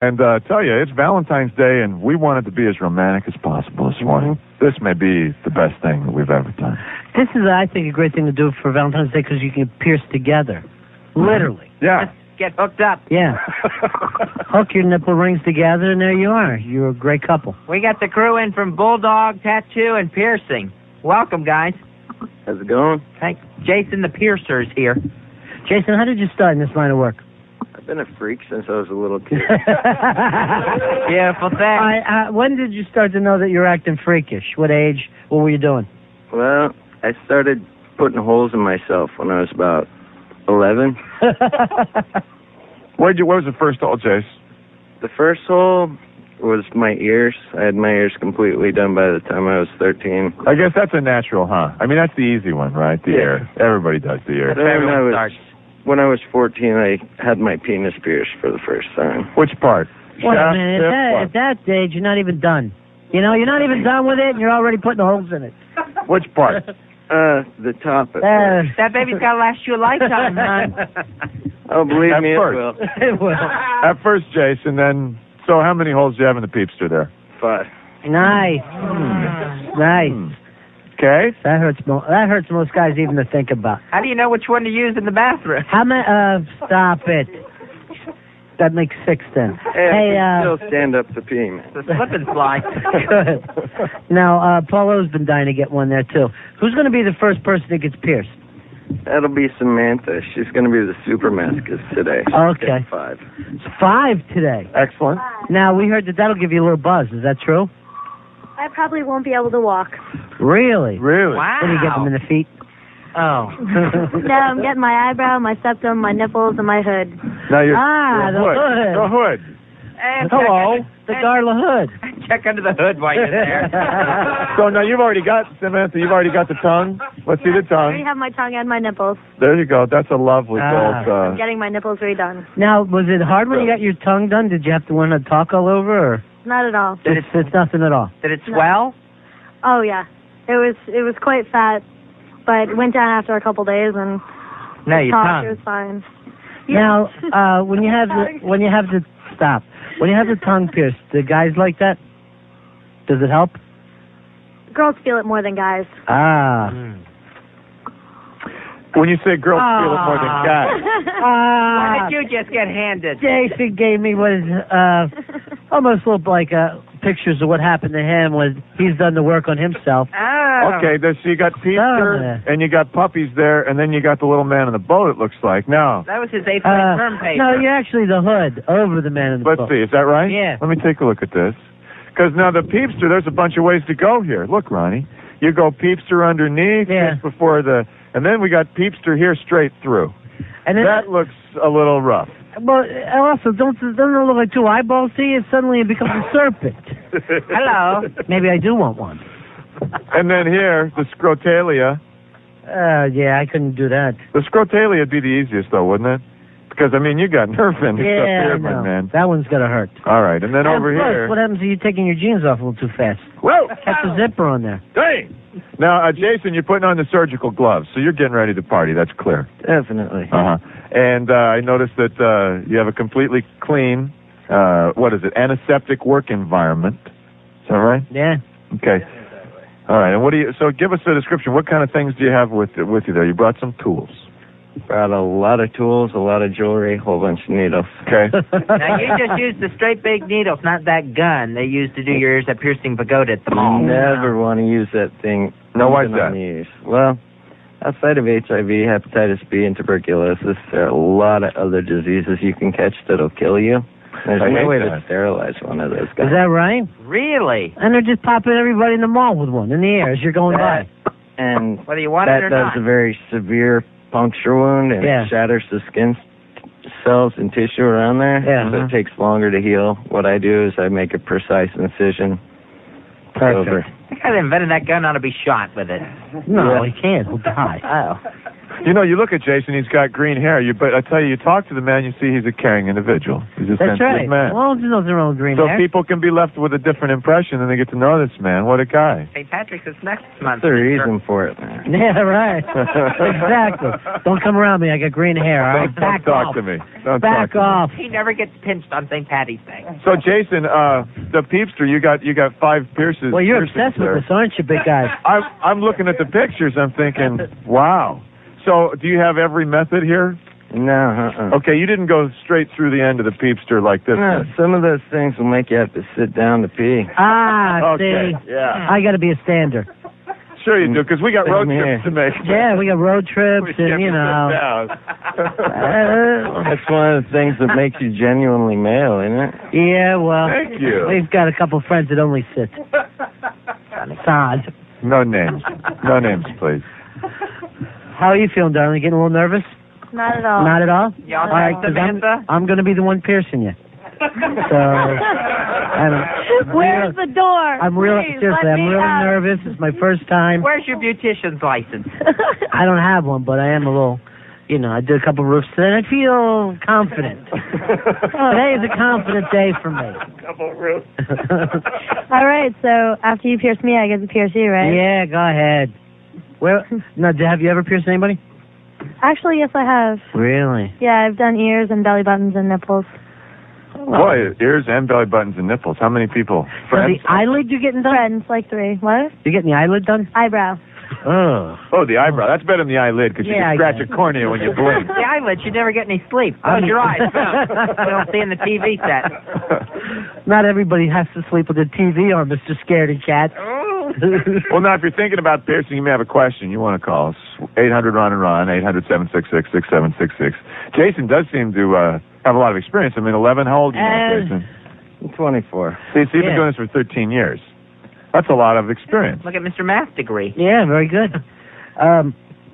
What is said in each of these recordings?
And tell you, it's Valentine's Day, and we wanted to be as romantic as possible this morning. This may be the best thing that we've ever done. This is, I think, a great thing to do for Valentine's Day because you can pierce together. Literally. Yeah. Just get hooked up. Yeah. Hook your nipple rings together, and there you are. You're a great couple. We got the crew in from Bulldog Tattoo and Piercing. Welcome, guys. How's it going? Thanks. Jason the Piercer is here. Jason, how did you start in this line of work? I've been a freak since I was a little kid. Beautiful thing. When did you start to know that you're acting freakish? What age? What were you doing? Well, I started putting holes in myself when I was about 11. What was the first hole, Jace? The first hole was my ears. I had my ears completely done by the time I was 13. I guess that's a natural, huh? I mean, that's the easy one, right? The ear. Everybody does the ear. When I was 14, I had my penis pierced for the first time. Which part? Well, man, at that age, you're not even done. You know, you're not even done with it, and you're already putting holes in it. Which part? The top. That baby's got to last you a lifetime, man. Oh, believe me, first. it will. It will. At first, Jason, then... So how many holes do you have in the peepster there? 5. Nice. Nice. Okay. That hurts most guys even to think about. How do you know which one to use in the bathroom? How many? Stop it. That makes 6 then. Hey, still stand up to pee, man. The slip and slide. Good. Now, Paulo's been dying to get one there, too. Who's going to be the first person that gets pierced? That'll be Samantha. She's going to be the super masochist today. Okay. 5. It's 5 today. Excellent. Now, we heard that'll give you a little buzz. Is that true? I probably won't be able to walk. Really? Really? Wow. What do you get them in the feet? Oh. No, I'm getting my eyebrow, my septum, my nipples, and my hood. Now you're the hood. The hood. And Hello, the Garla hood. Check under the hood while you're there. So now you've already got, Samantha, the tongue. Let's see the I tongue. already have my tongue and my nipples. There you go. That's a lovely Ah. gold. I'm getting my nipples redone. Now, was it hard when you got your tongue done? Did you have to learn to talk all over, or Not at all. it's nothing at all? Did it swell? Oh yeah, it was quite fat, but it went down after a couple days and No, your it tongue. was fine. Now, when you have the tongue pierced, do guys like that? Does it help? Girls feel it more than guys. Ah. When you say girls feel it more than guys. What did you just get handed? Jason gave me what is almost looked like pictures of what happened to him when he's done the work on himself. Oh. Okay, so you got Peter, and you got puppies there, and then you got the little man in the boat, it looks like. Now, That was his 8th grade term paper. No, you're actually the hood over the man in the boat. let's see, is that right? Yeah. Let me take a look at this. Because now the peepster, there's a bunch of ways to go here. Look, Ronnie. You go peepster underneath, just before the... And then we got peepster here straight through. And then, that looks a little rough. But also, doesn't it look like 2 eyeballs to you? Suddenly it becomes a serpent. Hello. Maybe I do want one. And then here, the scrotalia. Yeah, I couldn't do that. The scrotalia would be the easiest, though, wouldn't it? Because, I mean, you got nerve endings up here, my man. That one's going to hurt. All right, and then over plus, here... what happens if you're taking your jeans off a little too fast? Whoa! Catch the zipper on there. Dang! Now, Jason, you're putting on the surgical gloves, so you're getting ready to party. That's clear. Definitely. Uh-huh. And I noticed that you have a completely clean, antiseptic work environment. Is that right? Yeah. Okay. All right, and so give us a description. What kind of things do you have with you there? You brought some tools. Brought a lot of tools, a lot of jewelry, a whole bunch of needles. Okay. Now, you just used the straight big needles, not that gun they used to do your ears at Piercing Pagoda at the mall. Never want to use that thing. No, why's that? Well, outside of HIV, hepatitis B, and tuberculosis, there are a lot of other diseases you can catch that'll kill you. There's no way to sterilize one of those guys. Is that right? Really? And they're just popping everybody in the mall with one in the air as you're going by. And whether you want it or that does a very severe puncture wound, and it shatters the skin cells and tissue around there. Yeah. So it takes longer to heal. What I do is I make a precise incision over The guy that invented that gun ought to be shot with it. No, he can't. He'll die. Oh. You know, you look at Jason, he's got green hair. But I tell you, you talk to the man, you see he's a caring individual. He's a That's sensitive right. man. Well, there's nothing wrong with green So hair. people can be left with a different impression and they get to know this man. What a guy. St. Patrick's is next month. That's the reason for it, man. Yeah, right. Exactly. Don't come around me. I got green hair. All right, back Don't talk off. to me. Don't Back talk to me. off. He never gets pinched on St. Patty's Day. So Jason, the Peepster, you got 5 piercings. Well, you're piercings obsessed with there. this, aren't you, big guy? I'm looking at the pictures. I'm thinking, wow. So do you have every method here? No, Okay, you didn't go straight through the end of the Peepster like this. No, some of those things will make you have to sit down to pee. Okay, See? yeah. I got to be a stander. Sure you do, because we got road Same here. trips to make. Yeah, we got road trips We can't and, you sit know. down. That's one of the things that makes you genuinely male, isn't it? Yeah, well, Thank you. we've got a couple friends that only sit. Sod. No names. No names, please. How are you feeling, darling? Getting a little nervous? Not at all. Not at all? Y'all All right, talk, 'cause Samantha? I'm going to be the one piercing you. So, Where's the door? I'm really, Please, seriously, let I'm me really out. nervous. It's my first time. Where's your beautician's license? I don't have one, but I am a little, you know, I did a couple roofs today, and I feel confident. Today is a confident day for me. All right, so after you pierce me, I get to pierce you, right? Yeah, go ahead. Well, now, have you ever pierced anybody? Actually, yes, I have. Really? Yeah, I've done ears and belly buttons and nipples. Boy, ears and belly buttons and nipples. How many people? So Friends? the eyelid you're getting done? Friends, like 3. What? You're getting the eyelid done? Eyebrow. Oh. Oh, the eyebrow. That's better than the eyelid, because you Yeah, I can scratch guess. a cornea when you blink. The eyelids, you never get any sleep. Close your eyes. You don't see in the TV set. Not everybody has to sleep with a TV on, Mr. Scaredy Cat. Well, now, if you're thinking about piercing, you may have a question. You want to call us. 800-RUN-AND-RUN, 800-766-6766. Jason does seem to have a lot of experience. I mean, 11, how old are you now, Jason? I'm 24. See, you've been doing this for 13 years. That's a lot of experience. Look at Mr. Math's degree. Yeah, very good.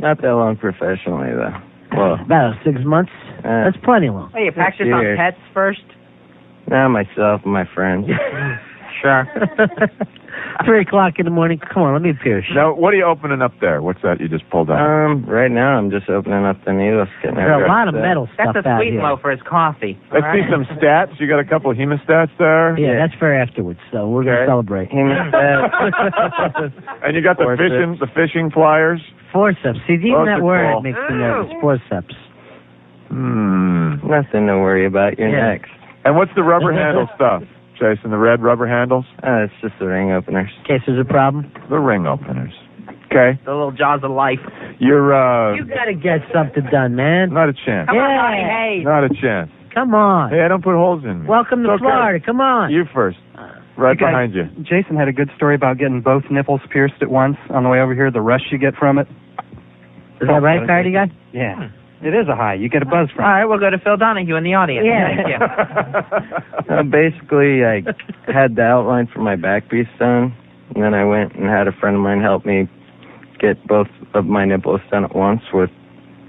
Not that long professionally, though. Well, About 6 months. That's plenty long. Oh, you practice on years. pets first? now myself and my friends. Sure. 3 o'clock in the morning. Come on, let me pierce you. Now, what are you opening up there? What's that you just pulled out? Right now I'm just opening up the needles, getting There are a everything lot of set. metal stuff That's a out sweet here. low for his coffee. Let's see some stats. You got a couple of hemostats there. Yeah, that's for afterwards, so we're going to Okay. celebrate. Hemostat. And you got the fishing pliers. Forceps. See, even Oh, that good word call. makes me nervous. Forceps. Nothing to worry about. You're Yeah. next. And what's the rubber handle stuff, Jason? The red rubber handles? It's just the ring openers. In case there's a problem. The ring openers. Okay. The little jaws of life. You're, You got to get something done, man. not a chance. Come on, Yeah. Ronnie Hayes. Not a chance. Come on. Hey, I don't put holes in me. Welcome to It's okay. Florida. Come on. You first. Right You guys- behind you. Jason had a good story about getting both nipples pierced at once on the way over here, the rush you get from it. Is that right, Party Guy? Yeah. It is a high. You get a buzz from All it. right, we'll go to Phil Donahue in the audience. Yeah. Thank you. Basically, I had the outline for my back piece done, and then I went and had a friend of mine help me get both of my nipples done at once with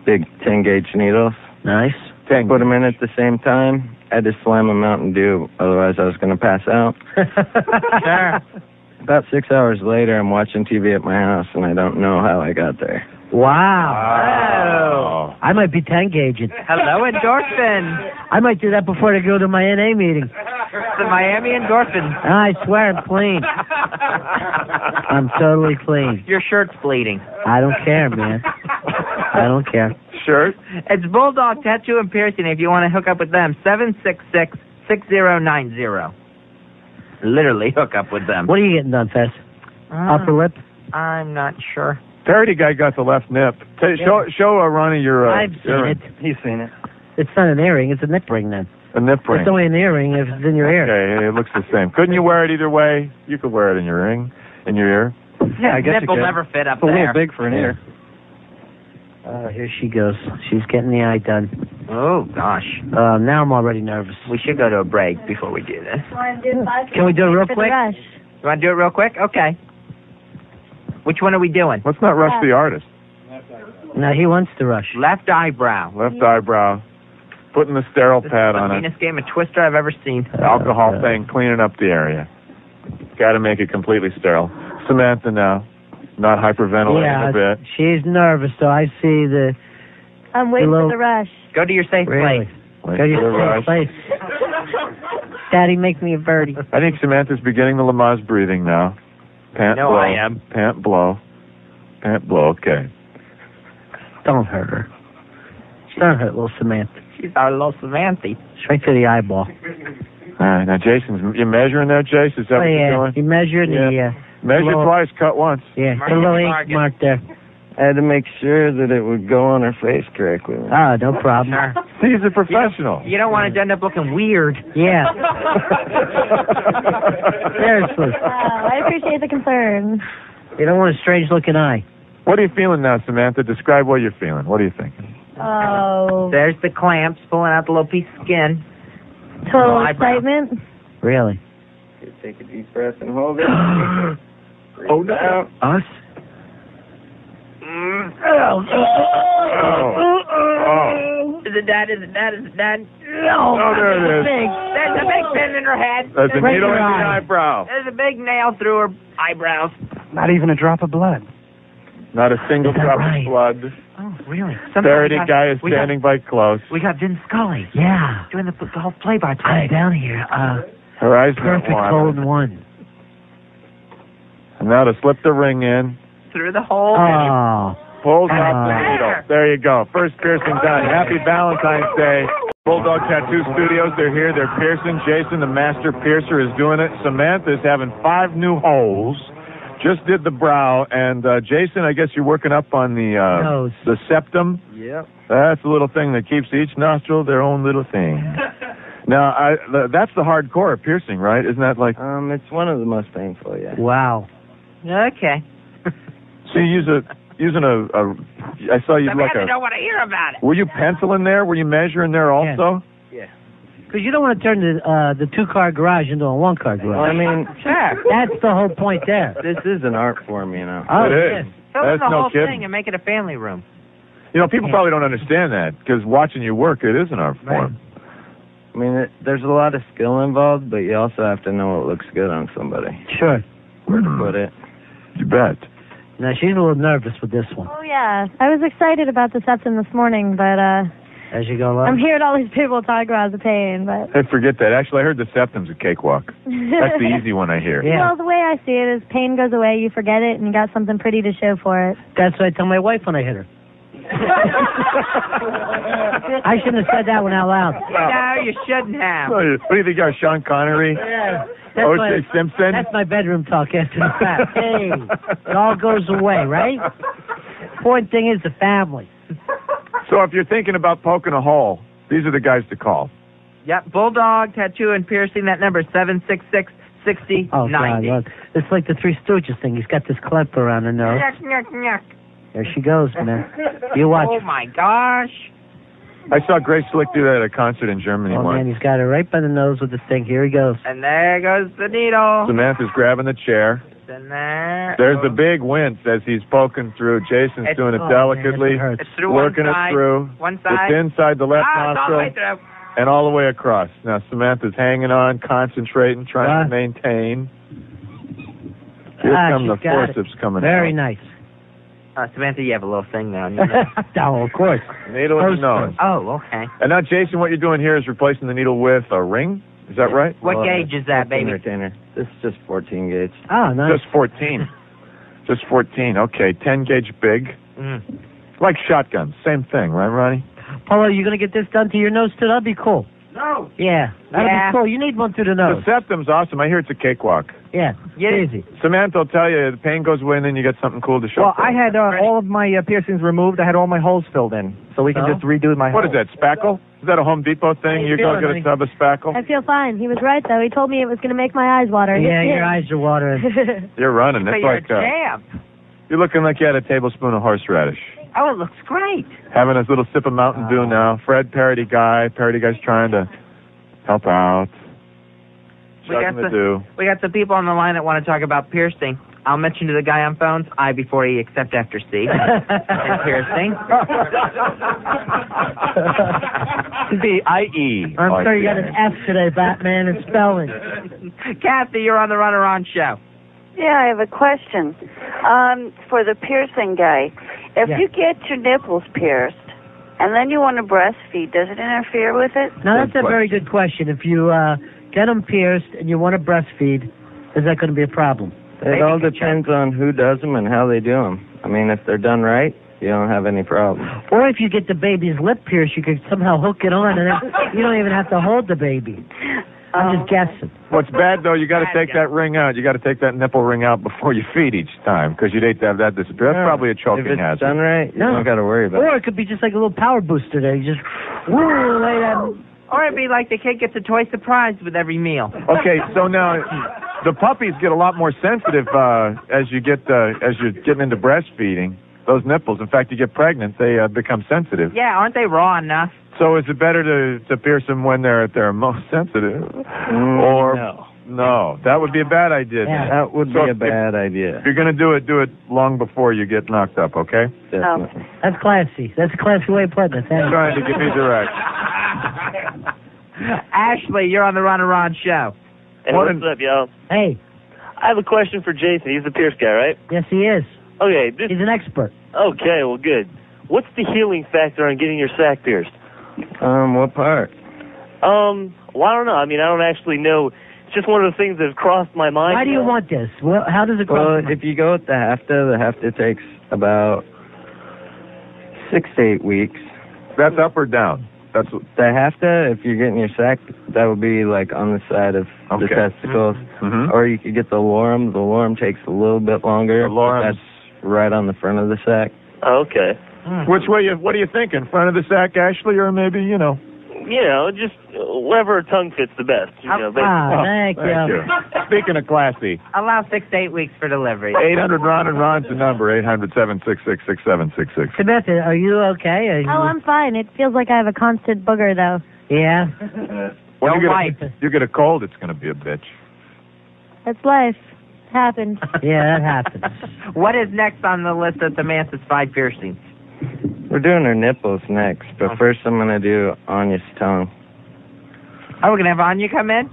big 10-gauge needles. Nice. Put them in at the same time. I had to slam a Mountain Dew, otherwise I was going to pass out. Sure. About 6 hours later, I'm watching TV at my house, and I don't know how I got there. Wow. I might be 10-gauging. Hello, endorphin. I might do that before I go to my NA meeting. The Miami endorphin. I swear I'm clean. I'm totally clean. Your shirt's bleeding. I don't care, man. I don't care. Shirt? It's Bulldog Tattoo and Piercing if you want to hook up with them. 766-6090. Literally hook up with them. What are you getting done, Fess? Upper lip? I'm not sure. Parody guy got the left nip. Show Ronnie your I've seen earring. it. He's seen it. It's not an earring. It's a nip ring, then. A nip ring. It's only an earring if it's in your ear. Okay, it looks the same. Couldn't you wear it either way? You could wear it in your ring, in your ear. Yeah, I guess Nipple you could. never fit up It's a there. little big for an ear. Here she goes. She's getting the eye done. Oh, gosh. Now I'm already nervous. We should go to a break before we do this. Can we do it real For the quick? rush. You want to do it real quick? Okay. Which one are we doing? Let's not rush the artist. No, he wants to rush. Left eyebrow. Left eyebrow. Putting the sterile pad The on it. meanest game of Twister I've ever seen. Alcohol thing, cleaning up the area. Got to make it completely sterile. Samantha now, not hyperventilating a bit. She's nervous, so I see the... I'm waiting for the rush. Go to your safe place. Go to your safe place. Daddy, make me a birdie. I think Samantha's beginning the Lamaze breathing now. Pant, blow. I am. Pant, blow. Pant, blow. Okay. Don't hurt her. Don't hurt little Samantha. She's our little Samantha. Straight to the eyeball. All right, now you measuring there, Jace? Is that what you're doing? You measured the... Measure twice, cut once. Yeah, put a little ink mark there. I had to make sure that it would go on her face correctly. Oh, no problem. See, he's a professional. You don't want it to end up looking weird. Yeah. Seriously. I appreciate the concern. You don't want a strange-looking eye. What are you feeling now, Samantha? Describe what you're feeling. What are you thinking? Oh. There's the clamps pulling out the little piece of skin. Total excitement. Really? Take a deep breath and hold it. Oh, no. Us? Is it done? Is it done? Is it done? Oh, there it is. There's a big pin in her head. There's a needle in the eyebrow. There's a big nail through her eyebrows. Not even a drop of blood. Not a single drop of blood. Oh, really? Verity guy is standing by close. We got Vin Scully. Yeah. Doing the whole play-by-play. I'm down here. Her eyes Perfect cold one. And now to slip the ring in. Through the hole. Oh. Pulls out the needle. There you go. First piercing done. Happy Valentine's Day. Bulldog Tattoo Studios, they're here. They're piercing. Jason, the master piercer, is doing it. Samantha's having 5 new holes. Just did the brow. And Jason, I guess you're working up on the nose. The septum. Yep. That's the little thing that keeps each nostril their own little thing. Now, that's the hardcore of piercing, right? Isn't that like... It's one of the most painful, yeah. Wow. Okay. So you using a I saw you like I don't want to hear about it. Were you penciling there? Were you measuring there also? Yeah. Because you don't want to turn the 2-car garage into a 1-car garage. Well, I mean, That's the whole point there. this is an art form, you know. Oh, It is. Fill in That's the no whole kidding. thing and make it a family room. You know, people probably don't understand that because watching you work, it is an art form. I mean, there's a lot of skill involved, but you also have to know what looks good on somebody. Sure. Where to put it. You bet. Now, she's a little nervous with this one. Oh, yeah. I was excited about the septum this morning, but As you go along? I'm hearing all these people talk about the pain, but... Hey, forget that. Actually, I heard the septum's a cakewalk. That's the easy one I hear. Yeah. Well, the way I see it is pain goes away, you forget it, and you got something pretty to show for it. That's what I tell my wife when I hit her. I shouldn't have said that one out loud. No, you shouldn't have. What do you think you are, Sean Connery? Yeah. O.J. Simpson? That's my bedroom talk after the fact. Hey, it all goes away, right? Important thing is the family. So if you're thinking about poking a hole, these are the guys to call. Yep, Bulldog Tattoo and Piercing. That number is 766-6090. Oh, God, look. It's like the Three Stooges thing. He's got this clamp around her nose. Yuck, yuck, yuck. There she goes, man. You watch. Oh, my gosh. I saw Grace Slick do that at a concert in Germany Oh, once. man, he's got her right by the nose with this thing. Here he goes. And there goes the needle. Samantha's grabbing the chair. It's in there. There's the big wince as he's poking through. Jason's doing it delicately, Man, it It's through working one side. it through. One side. It's inside the left It's all the nostril way through. and all the way across. Now Samantha's hanging on, concentrating, trying to maintain. Here come the she's got it. forceps coming Very out. nice. Samantha, you have a little thing there on your Oh, of course. Needle in the nose. Oh, okay. And now, Jason, what you're doing here is replacing the needle with a ring? Is that right? What gauge is that, baby? Retainer. This is just 14 gauge. Oh, nice. Just 14. Just 14. Okay, 10 gauge big. Like shotguns. Same thing, right, Ronnie? Paulo, you going to get this done to your nose, too? That'd be cool. No. Yeah, that'd be cool. You need one through the nose. The septum's awesome. I hear it's a cakewalk. Yeah, easy. Samantha will tell you the pain goes away and then you get something cool to show Well, for I it. had all of my piercings removed. I had all my holes filled in, so we can just redo my What holes. is that, spackle? Is that a Home Depot thing? You go get a tub of spackle? I feel fine. He was right, though. He told me it was going to make my eyes water. Yeah, your eyes are watering. You're running. But It's you're like a champ. you're looking like you had a tablespoon of horseradish. Oh, it looks great. Having his little sip of Mountain Dew now. Fred, parody guy's trying to help out. We got Nothing to do. We got some people on the line that want to talk about piercing. I'll mention to the guy on phones, I before E except after C. And piercing. B-I-E. I'm sorry you got an F today, Batman, in spelling. Kathy, you're on the Runner On show. Yeah, I have a question. For the piercing guy, if you get your nipples pierced and then you want to breastfeed, does it interfere with it? Now, that's a very good question. If you get them pierced and you want to breastfeed, is that going to be a problem? It all depends on who does them and how they do them. I mean, if they're done right, you don't have any problem. Or if you get the baby's lip pierced, you could somehow hook it on, and then you don't even have to hold the baby. I'm just guessing. What's bad, though, you got to take that ring out. You got to take that nipple ring out before you feed each time, because you'd hate to have that disappear. That's probably a choking hazard. If it's done right, you don't got to worry about it. Or it could be just like a little power booster there. You just lay that. Or it'd be like the kid gets a toy surprise with every meal. Okay, so now the puppies get a lot more sensitive as you're getting into breastfeeding. Those nipples, in fact, you get pregnant, they become sensitive. Yeah, aren't they raw enough? So is it better to pierce them when they're at their most sensitive? Or no, that would be a bad idea. Yeah. That would be a bad idea. If you're going to do it long before you get knocked up, okay? Definitely. That's classy. That's a classy way of putting it. Thanks. Trying to get me direct. Ashley, you're on the Ron and Ron show. Hey, what's up, y'all? Hey. I have a question for Jason. He's the pierce guy, right? Yes, he is. Okay. He's an expert. Okay, well, good. What's the healing factor on getting your sack pierced? What part? Well, I don't know. I mean, I don't actually know. It's just one of the things that have crossed my mind. Why do you want this? Well, how does it cross your mind? If you go with the hafta takes about 6 to 8 weeks. That's up or down? That's the hafta. If you're getting your sack, that would be like on the side of the testicles. Mm-hmm. Or you could get the lorem. The lorem takes a little bit longer. The lorem. That's right on the front of the sack. Okay. Which way? What do you think? In front of the sack, Ashley, or maybe just wherever a tongue fits the best. Thank you. Speaking of classy, allow 6 to 8 weeks for delivery. 800 Ron and Ron's the number. 800-766-6766. Samantha, are you okay? I'm fine. It feels like I have a constant booger, though. Yeah. When you get a cold, it's going to be a bitch. That's life. It happens. Yeah, that happens. What is next on the list of Samantha's 5 piercings? We're doing her nipples next, but first I'm going to do Anya's tongue. Oh, we're going to have Anya come in?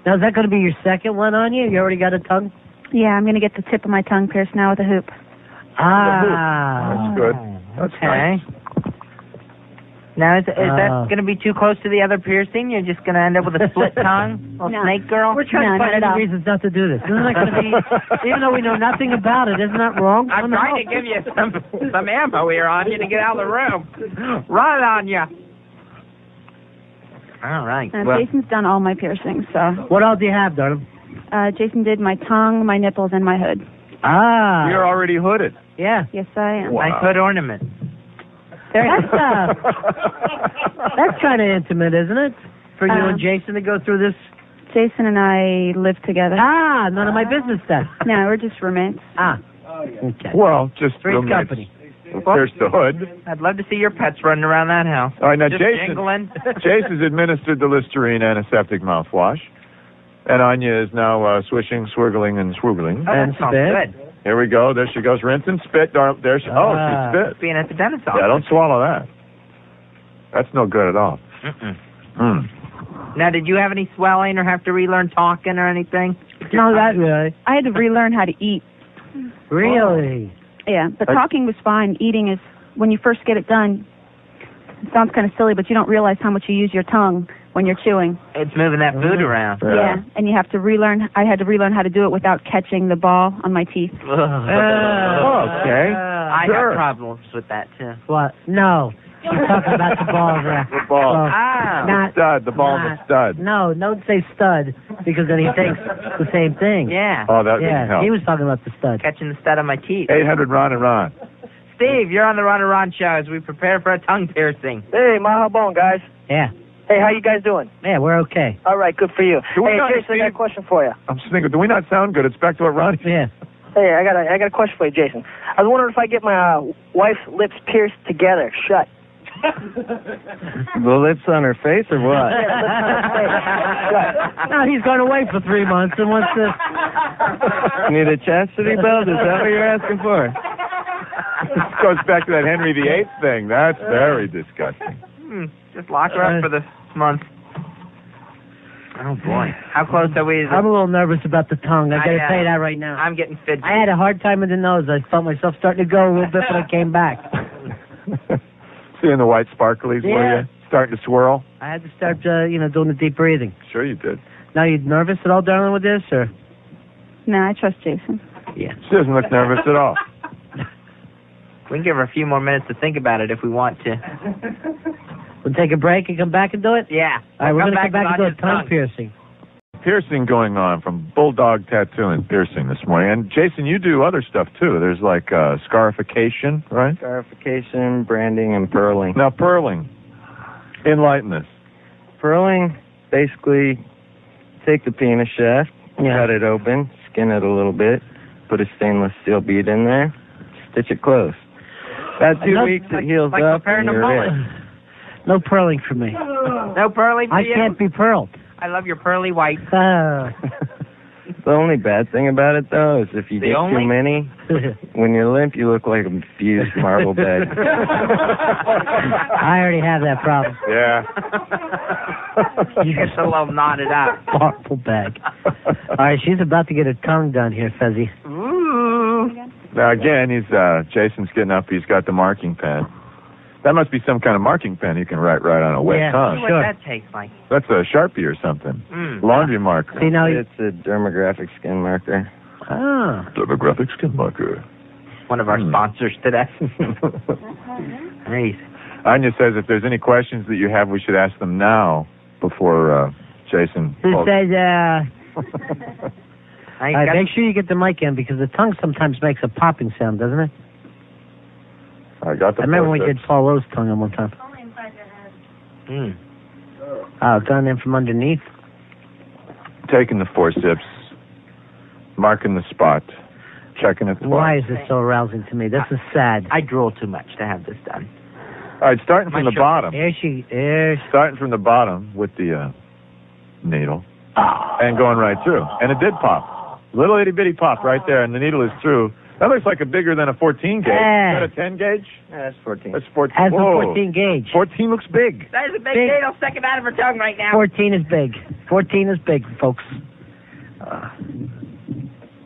Now, is that going to be your second one, Anya? You already got a tongue? Yeah, I'm going to get the tip of my tongue pierced now with a hoop. That's good. That's okay. Nice. Now, is that going to be too close to the other piercing? You're just going to end up with a split tongue? Little snake girl? We're trying to find any reasons not to do this. Isn't that going to be, even though we know nothing about it, isn't that wrong? I'm trying to give you some ammo here, Anya, to get out of the room. Run, Anya. All right. Jason's done all my piercings, so. What all do you have, darling? Jason did my tongue, my nipples, and my hood. You're already hooded. Yeah. Yes, I am. Wow. Nice hood ornament. That's kind of intimate, isn't it? For you and Jason to go through this? Jason and I live together. None of my business then. No, we're just roommates. Okay. Well, just Three's company. There's the hood. I'd love to see your pets running around that house. All right, now just Jason's administered the Listerine antiseptic mouthwash. And Anya is now swishing, swirgling, and swoogling. Oh, and spit. Good. Here we go. There she goes. Rinse and spit. There she. Oh, she spit. Being at the dentist office. Yeah, don't swallow that. That's no good at all. Now, did you have any swelling or have to relearn talking or anything? No, not really. I had to relearn how to eat. Really? Yeah, but talking was fine. Eating is, when you first get it done, it sounds kind of silly, but you don't realize how much you use your tongue when you're chewing. It's moving that food around. Yeah, and you have to relearn. I had to relearn how to do it without catching the ball on my teeth. Okay. I have problems with that, too. What? No. You're talking about the ball there. The ball. Not, stud. The ball and the stud. No, don't say stud, because then he thinks the same thing. Yeah. Oh, that didn't help. He was talking about the stud. Catching the stud on my teeth. 800 Ron and Ron. Steve, you're on the Ron and Ron show as we prepare for a tongue piercing. Hey, Mahabon, guys. Yeah. Hey, how you guys doing? Yeah, we're okay. All right, good for you. Hey, Jason, I got a question for you. I'm just thinking, do we not sound good? It's back to what Ronnie said. Yeah. Hey, I got a question for you, Jason. I was wondering if I get my wife's lips pierced together, shut. The lips on her face or what? Yeah, lips on her face. Shut. No, he's gone away for 3 months and wants to... Need a chastity belt? Is that what you're asking for? This goes back to that Henry VIII thing. That's very disgusting. Just lock her up for this month. Oh, boy. How close are we? I'm a little nervous about the tongue. I gotta tell you that right now. I'm getting fidgety. I had a hard time with the nose. I felt myself starting to go a little bit, but I came back. Seeing the white sparklies, were you? Starting to swirl? I had to start, doing the deep breathing. Sure you did. Now, you nervous at all, darling, with this, or? No, I trust Jason. Yeah. She doesn't look nervous at all. We can give her a few more minutes to think about it if we want to. We'll take a break and come back and do it? Yeah. All right, we're going to come back and do a Anya's tongue piercing. Piercing going on from Bulldog Tattoo and Piercing this morning. And, Jason, you do other stuff, too. There's, like, scarification, right? Scarification, branding, and pearling. Now, pearling. Enlighten us. Pearling, basically, take the penis shaft, cut it open, skin it a little bit, put a stainless steel bead in there, stitch it closed. About 2 weeks, it heals up, and you're in. No pearling for me. No pearling for you? I can't be pearled. I love your pearly white. The only bad thing about it, though, is if you get too many, when you're limp, you look like a fused marble bag. I already have that problem. Yeah. You're so well knotted up. Marble bag. All right, she's about to get her tongue done here, Fezzy. Ooh. Now, again, Jason's getting up. He's got the marking pen. That must be some kind of marking pen you can write right on a wet tongue. See what that tastes like. That's a Sharpie or something. Laundry marker. See, now it's a dermographic skin marker. Ah. Dermographic skin marker. One of our sponsors today. Nice. Anya says if there's any questions that you have, we should ask them now before Jason. She says, make sure you get the mic in because the tongue sometimes makes a popping sound, doesn't it? I got the I remember when we did Paul Lowe's tongue on one time. Only inside your head. Oh, gone in from underneath. Taking the forceps, marking the spot, checking it twice. Why is this so arousing to me? This is sad. I drool too much to have this done. All right, starting from the bottom. Starting from the bottom with the needle and going right through. And it did pop. Little itty bitty pop right there, and the needle is through. That looks like a bigger than a 14 gauge. Is that a 10 gauge? Yeah, that's 14. That's 14. That's a 14 gauge. 14 looks big. That is a big needle sticking out of her tongue right now. 14 is big. 14 is big, folks.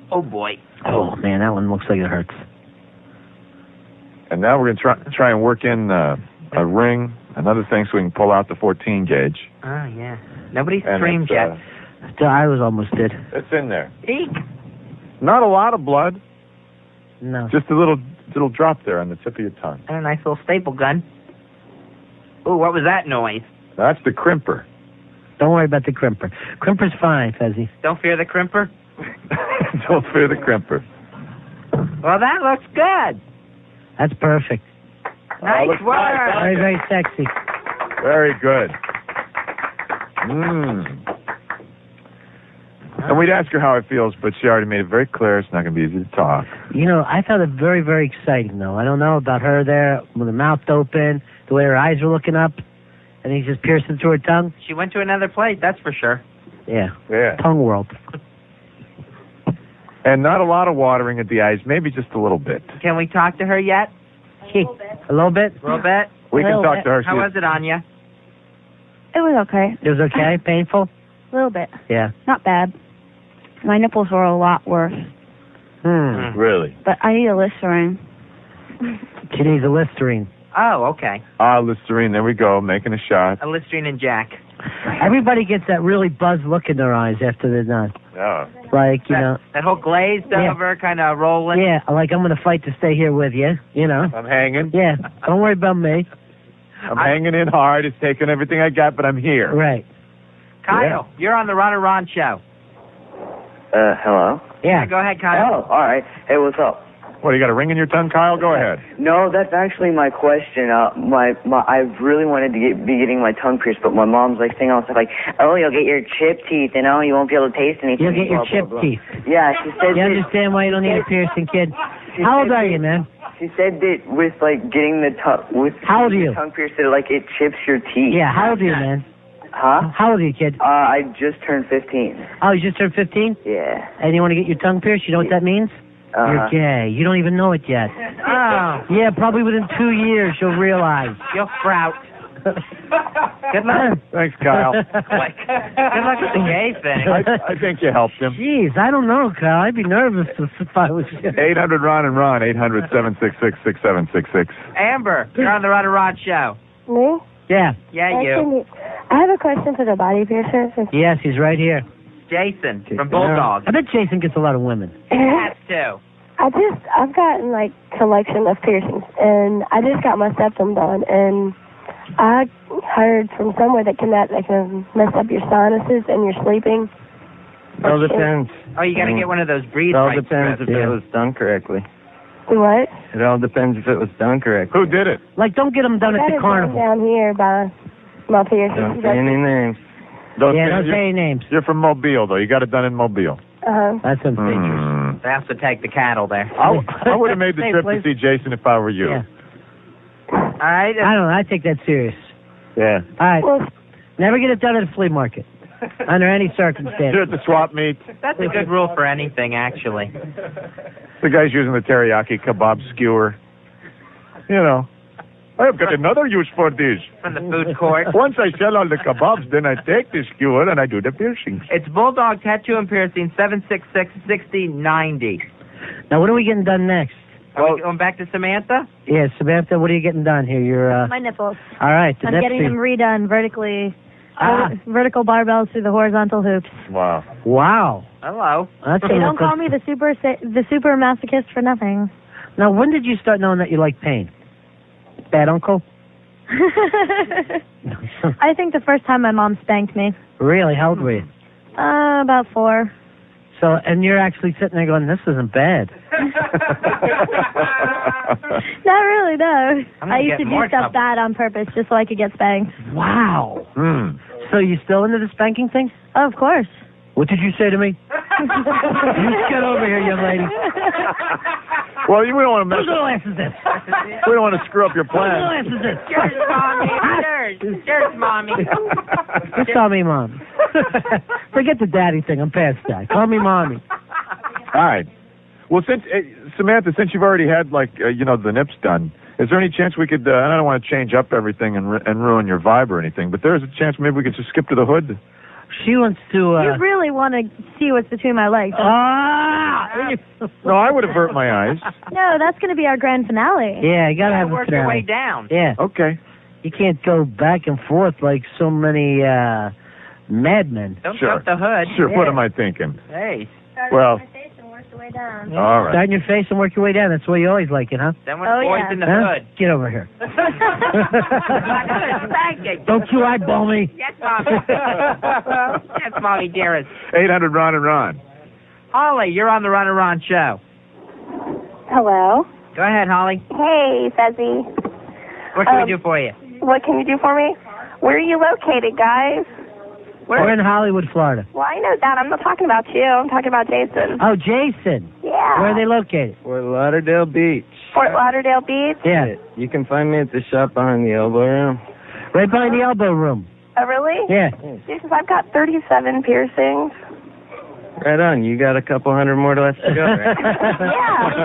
Oh, boy. Oh, man, that one looks like it hurts. And now we're going to try and work in a ring, another thing, so we can pull out the 14 gauge. Oh, yeah. Nobody screamed yet. I was almost did. It's in there. Eek. Not a lot of blood. No. Just a little drop there on the tip of your tongue. And a nice little staple gun. Ooh, what was that noise? That's the crimper. Don't worry about the crimper. Crimper's fine, Fezzy. Don't fear the crimper? Don't fear the crimper. Well, that looks good. That's perfect. Nice work. Very, very sexy. Very good. And we'd ask her how it feels, but she already made it very clear it's not going to be easy to talk. You know, I found it very, very exciting, though. I don't know about her there with her mouth open, the way her eyes were looking up, and he's just piercing through her tongue. She went to another place, that's for sure. Yeah. Yeah. Tongue world. And not a lot of watering at the eyes, maybe just a little bit. Can we talk to her yet? A little bit? A little bit? We can talk to her. How was it, Anya? It was okay. It was okay? Painful? A little bit. Yeah. Not bad. My nipples were a lot worse. Really? But I need a Listerine. She needs a Listerine. Oh, okay. Listerine, there we go, making a shot. A Listerine and Jack. Everybody gets that really buzzed look in their eyes after they're done. Yeah. Like, you know. That whole glazed over, kind of rolling. Yeah, like I'm going to fight to stay here with you, you know. I'm hanging. Yeah, don't worry about me. I'm hanging in hard. It's taking everything I got, but I'm here. Right. Kyle, you're on the Ron and Ron show. Hello? Yeah. Go ahead, Kyle. Oh, all right. Hey, what's up? What, you got a ring in your tongue, Kyle? Go ahead. No, that's actually my question. I really wanted to be getting my tongue pierced, but my mom's like saying all stuff like, oh, you'll get your chip teeth, you know, you won't be able to taste anything. You'll get your chip teeth. Yeah, she said. You understand why you don't need a piercing, kid? How old are you, man? She said that with like getting the tongue How old are you? tongue pierced, that like it chips your teeth. Yeah, how old are you, man? Huh? How old are you, kid? I just turned 15. Oh, you just turned 15? Yeah. And you want to get your tongue pierced? You know what that means? You're gay. You don't even know it yet. Oh. Yeah, probably within 2 years you'll realize. You'll sprout. Good luck. Thanks, Kyle. Good luck with the gay thing. I think you helped him. Jeez, I don't know, Kyle. I'd be nervous if I was you. 800 Ron and Ron. 800-766-6766. Amber, you're on the Ron and Ron show. Me? Yeah. Yeah, you. I have a question for the body piercer. Yes, he's right here. Jason from Bulldog. I bet Jason gets a lot of women. He has to. I've gotten like collection of piercings, and I just got my septum done, and I heard from somewhere that can mess up your sinuses and your sleeping. It all depends. Oh, you got to get one of those breathe It all right depends strips. if it was done correctly. What? It all depends if it was done correctly. Who did it? Like, don't get them done I at got the it carnival. down here by my piercing. Don't say any names. Don't say names. You're from Mobile, though. You got it done in Mobile. That's ambiguous. They have to take the cattle there. I would have made the Hey, trip please. to see Jason if I were you. Yeah. All right. I don't know. I take that serious. Yeah. All right. Never get it done at a flea market. Under any circumstance. Do it at the swap meet. That's a good rule for anything, actually. The guy's using the teriyaki kebab skewer. You know. I've got another use for this. From the food court. Once I sell all the kebabs, then I take the skewer and I do the piercings. It's Bulldog Tattoo and Piercing, 766-6090. Now, what are we getting done next? Are we going back to Samantha? Yeah, Samantha, what are you getting done here? You're, My nipples. all right. The I'm next getting thing- them redone vertically. Ah. Vertical barbells through the horizontal hoops. Wow. Wow. Hello. That's They don't call me the super masochist for nothing. Now, when did you start knowing that you like pain? Bad uncle? I think the first time my mom spanked me. Really? How old were you? About 4. So, and you're actually sitting there going, this isn't bad. Not really, no. I'm I gonna used get to more do stuff bad on purpose just so I could get spanked. Wow. So you still into the spanking thing? Oh, of course. What did you say to me? You get over here, young lady. Well, we don't want to mess Whose little ass is this? We don't want to screw up your Whose little plan. ass is this? Yours, Mommy. Yours, Mommy. Just call me mom. Forget the daddy thing. I'm past that. Call me mommy. All right. Well, since Samantha, since you've already had the nips done, is there any chance we could? I don't want to change up everything and ruin your vibe or anything, but there's a chance maybe we could just skip to the hood. She wants to. You really want to see what's between my legs. No, I would avert my eyes. No, that's going to be our grand finale. Yeah, you gotta have Work a your finale. way down. Yeah. Okay. You can't go back and forth like so many madmen. Don't jump the hood. Sure. What am I thinking? Hey. Well. Way down. All right. Start in your face and work your way down. That's the way you always like it, huh? Then when the boy's in the Huh? hood. Get over here. Spanking. Don't you eyeball me. Yes, Mommy. Yes, Mommy, dearest. 800 Ron and Ron. Holly, you're on the Ron and Ron show. Hello. Go ahead, Holly. Hey, Fezzy. What can we do for you? What can you do for me? Where are you located, guys? We're in Hollywood, Florida. Well, I know that. I'm not talking about you. I'm talking about Jason. Oh, Jason. Yeah. Where are they located? Fort Lauderdale Beach. Fort Lauderdale Beach? Yeah. You can find me at the shop behind the elbow room. Right behind the elbow room. Oh, really? Yeah. Jason, I've got 37 piercings. Right on. You got a couple hundred more left to go, right?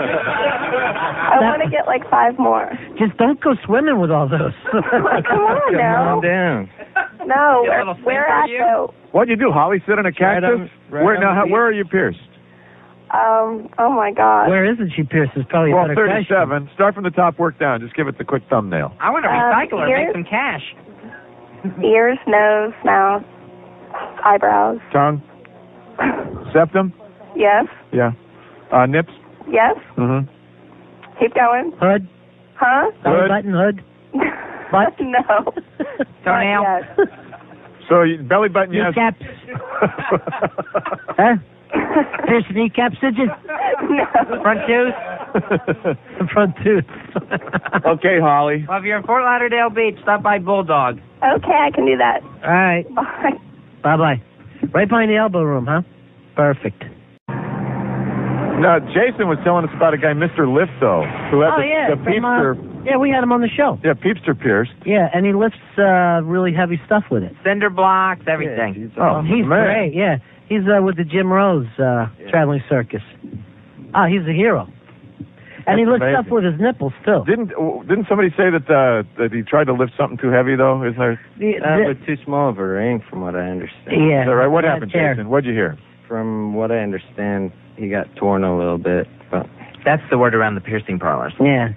I want to get like 5 more. Just don't go swimming with all those. Come on now. Calm down. No, You have a where fin for at you? though? What'd you do, Holly? Sit on a cactus? right on the beach. Where are you pierced? Oh my God. Where isn't she pierced? Is probably a Well, better 37. question. Start from the top, work down. Just give it the quick thumbnail. I want to recycle her, ears? make some cash. Ears, nose, mouth, eyebrows. Tongue? Septum? Yes. Yeah. Nips? Yes. Mm-hmm. Keep going. Hood? Huh? Belly button, hood? Butt? No. Toenail? Not yet. So belly button, yes. Kneecaps? Huh? Pierce the kneecaps, did you? No. Front tooth? Front tooth. Okay, Holly. Well, if you're in Fort Lauderdale Beach, stop by Bulldog. Okay, I can do that. All right. Bye. Bye-bye. Right behind the elbow room, huh? Perfect. Now, Jason was telling us about a guy, Mr. Lifto, who had the from, Peepster. yeah, we had him on the show. Yeah, Peepster pierced. Yeah, and he lifts really heavy stuff with it. Cinder blocks, everything. He's great, yeah. He's with the Jim Rose Traveling Circus. He's a hero. And he lifts amazing. up with his nipples, too. Didn't somebody say that he tried to lift something too heavy, though? Isn't there? But too small of a ring, from what I understand. Yeah. Is that right? What happened, Jason? What'd you hear? From what I understand, he got torn a little bit. But That's the word around the piercing parlors. Yeah.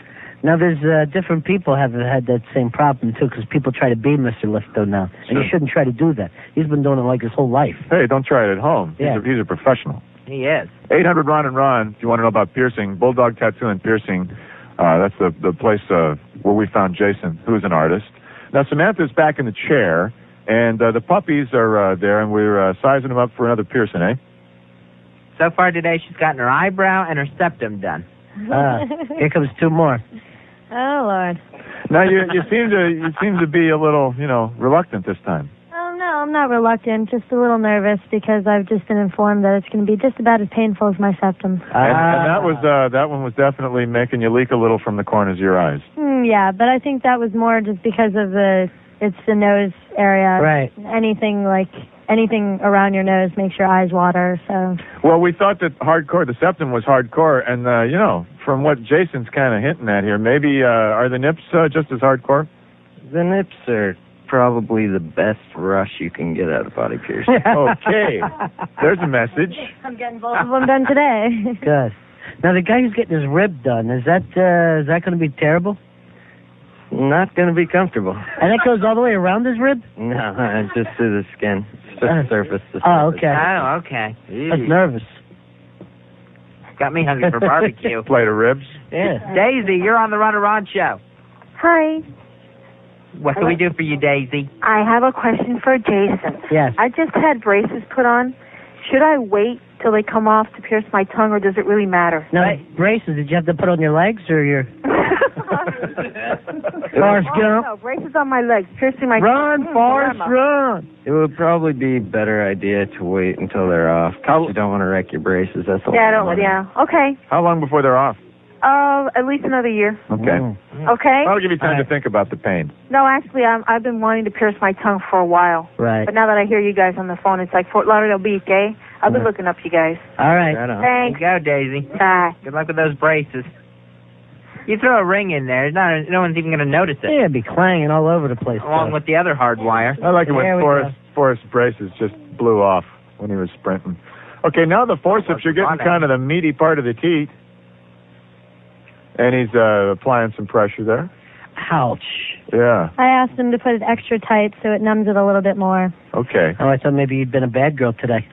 Now, there's different people have had that same problem, too, because people try to be Mr. Lifto now. And you shouldn't try to do that. He's been doing it like his whole life. Hey, don't try it at home. Yeah. He's a professional. He is. 800 Ron and Ron, if you want to know about piercing, Bulldog Tattoo and Piercing. That's the place where we found Jason, who's an artist. Now, Samantha's back in the chair, and the puppies are there, and we're sizing them up for another piercing, eh? So far today, she's gotten her eyebrow and her septum done. Here comes two more. Oh, Lord. Now, you seem to be a little, reluctant this time. Oh, no, I'm not reluctant, just a little nervous because I've just been informed that it's going to be just about as painful as my septum. And that one was definitely making you leak a little from the corners of your eyes. Yeah, but I think that was more just because of it's the nose area. Right. Anything around your nose makes your eyes water, so. Well, we thought that the septum was hardcore, and, from what Jason's kind of hinting at here, maybe are the nips just as hardcore? the nips are probably the best rush you can get out of body piercing. Okay. There's a message. I'm getting both of them done today. Good. Now, the guy who's getting his rib done, is that going to be terrible? Not going to be comfortable. And it goes all the way around his rib? No, just through the skin. It's just surface to surface. Oh, okay. Oh, okay. I was nervous. Got me hungry for barbecue. Plate of ribs. Yeah. Daisy, you're on the Run Around show. Hi. What can we do for you, Daisy? I have a question for Jason. Yes. I just had braces put on. Should I wait till they come off to pierce my tongue, or does it really matter? Now, braces, did you have to put on your legs or your... Forrest Gump? No, braces on my legs, piercing my Run, Forrest, run! It would probably be a better idea to wait until they're off. You don't want to wreck your braces. That's all. Yeah, I don't. Yeah. Okay. How long before they're off? At least another year. Okay. Okay. I'll give you time to think about the pain. No, actually, I've been wanting to pierce my tongue for a while. Right. But now that I hear you guys on the phone, it's like Fort Lauderdale Beach, eh? I've been looking up you guys. All right. Thanks. There you go, Daisy. Bye. Good luck with those braces. You throw a ring in there, no one's even going to notice it. Yeah, it'd be clanging all over the place. Along with the other hard wire. I like it when There we Forrest braces just blew off when he was sprinting. Okay, now the forceps, you're getting kind of the meaty part of the teeth. And he's applying some pressure there. Ouch. Yeah. I asked him to put it extra tight so it numbs it a little bit more. Okay. Oh, I thought maybe you'd been a bad girl today.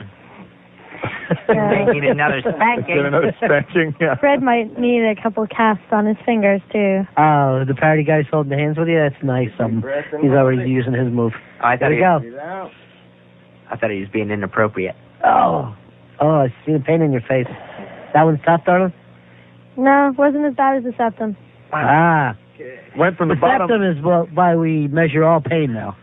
Need another spanking. Get another spanking, yeah. Fred might need a couple casts on his fingers, too. Oh, the party guy's holding hands with you? That's nice. He's already using his move. Oh, I thought there you go. I thought he was being inappropriate. Oh, I see the pain in your face. That one's tough, darling? No, wasn't as bad as the septum. Ah. Went from the bottom. Septum is why we measure all pain now.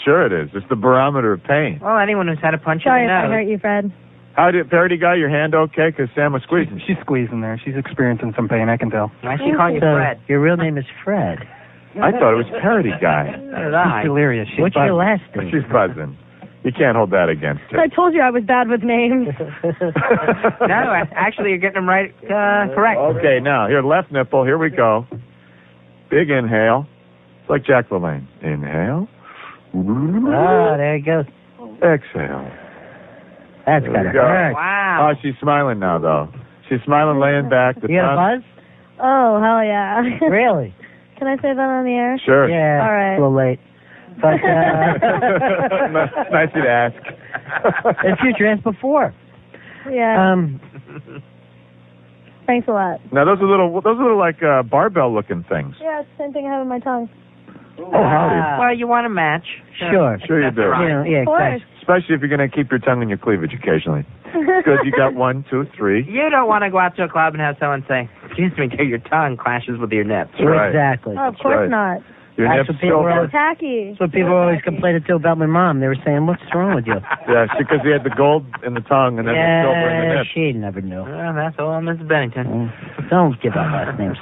Sure it is. It's the barometer of pain. Well, anyone who's had a punch Sorry in if the I nose. hurt you, Fred. How did parody guy, your hand okay? Because Sam was squeezing. She's squeezing there. She's experiencing some pain, I can tell. Why should she call you So, Fred? your real name is Fred. I thought it was parody guy. So did I. She's delirious. She's What's your last name? She's buzzing. You can't hold that against her. I told you I was bad with names. No, actually, you're getting them right correct. Okay, now, here, left nipple. Here we go. Big inhale. It's like Jack LaLanne. Inhale. Ah, there you go. Exhale. That's There gotta we go. hurt. Wow. Oh, she's smiling now, though. She's smiling, laying back. The You got a tongue. buzz? Oh, hell yeah. Really? Can I say that on the air? Sure. Yeah. All right. A little late. But, Nice of you to ask. in future, ask before. Yeah. Thanks a lot. Now, those are little like barbell-looking things. Yeah, it's the same thing I have in my tongue. Oh, howdy. Well, you want a match. Sure. Sure you do. Yeah, Of course. exactly. Especially if you're going to keep your tongue in your cleavage occasionally. Because you got 1, 2, 3. You don't want to go out to a club and have someone say, excuse me, till your tongue clashes with your nips. Right. Exactly. Oh, of course not. Your That's nips what people still are So tacky. That's what people always complained too about my mom. They were saying, "What's wrong with you?" Yeah, because he had the gold in the tongue and then the silver in the nips. She never knew. Well, that's all, Mrs. Bennington. Don't give out last names.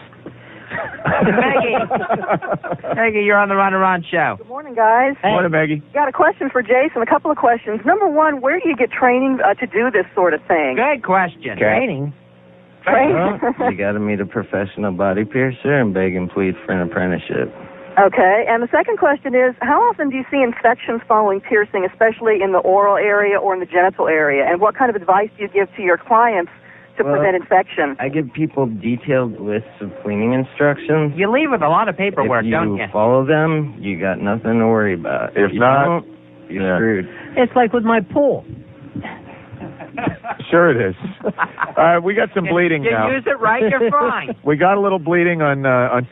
Maggie, you're on the Ron Around show. Good morning, guys. Hey. Morning, Maggie. Got a question for Jason. A couple of questions. Number one, where do you get training to do this sort of thing? Good question. Training Well, you got to meet a professional body piercer and beg and plead for an apprenticeship. Okay, and the second question is, how often do you see infections following piercing, especially in the oral area or in the genital area? And what kind of advice do you give to your clients to prevent infection? I give people detailed lists of cleaning instructions. You leave with a lot of paperwork, don't you? If you follow them, you got nothing to worry about. If not, you're screwed. It's like with my pool. Sure it is. We got some bleeding you now. use it right, you're fine. We got a little bleeding on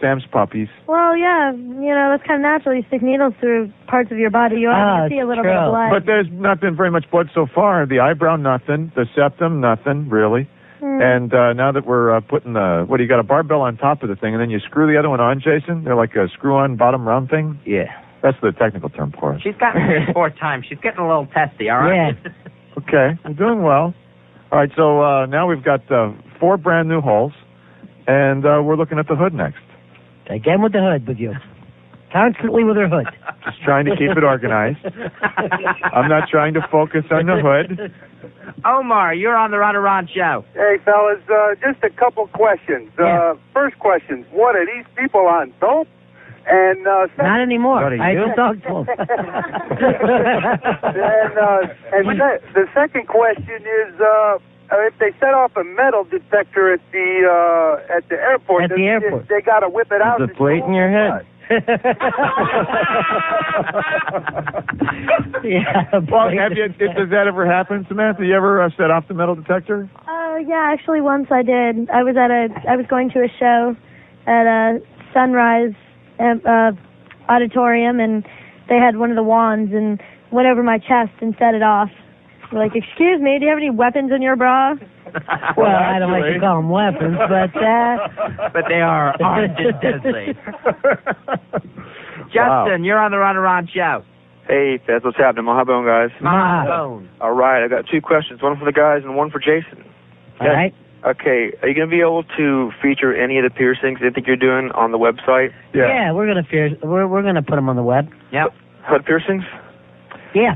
Sam's puppies. Well, yeah, that's kind of natural. You stick needles through parts of your body. You always see a little bit of blood. But there's not been very much blood so far. The eyebrow, nothing. The septum, nothing, really. And now that we're putting what do you got, a barbell on top of the thing, and then you screw the other one on, Jason? They're like a screw-on bottom round thing? Yeah. That's the technical term for it. She's gotten it 4 times. She's getting a little testy, all right? Yeah. Okay, I'm doing well. All right, so now we've got 4 brand new holes, and we're looking at the hood next. Again with the hood with you. Constantly with her hood. Just trying to keep it organized. I'm not trying to focus on the hood. Omar, you're on the Ron and Ron show. Hey, fellas, just a couple questions. First question, what are these people on, dope? And not anymore. I just talked to him. The second question is, if they set off a metal detector at the airport, they got to whip it out. Is the plate in your head? Well, does that ever happen, Samantha? You ever set off the metal detector? Yeah, actually once I did. I was going to a show at a Sunrise auditorium, and they had one of the wands and went over my chest and set it off. Like, excuse me, do you have any weapons in your bra? Well, I don't like to call them weapons, but they are armed and deadly. Justin, you're on the Ron and Ron show. Hey, that's what's happening. Mahalo, guys. Mahalo. All right, I got 2 questions, one for the guys and one for Jason. All right. Okay, are you going to be able to feature any of the piercings you think you're doing on the website? Yeah, we're gonna put them on the web. Yep. Hood piercings? Yeah.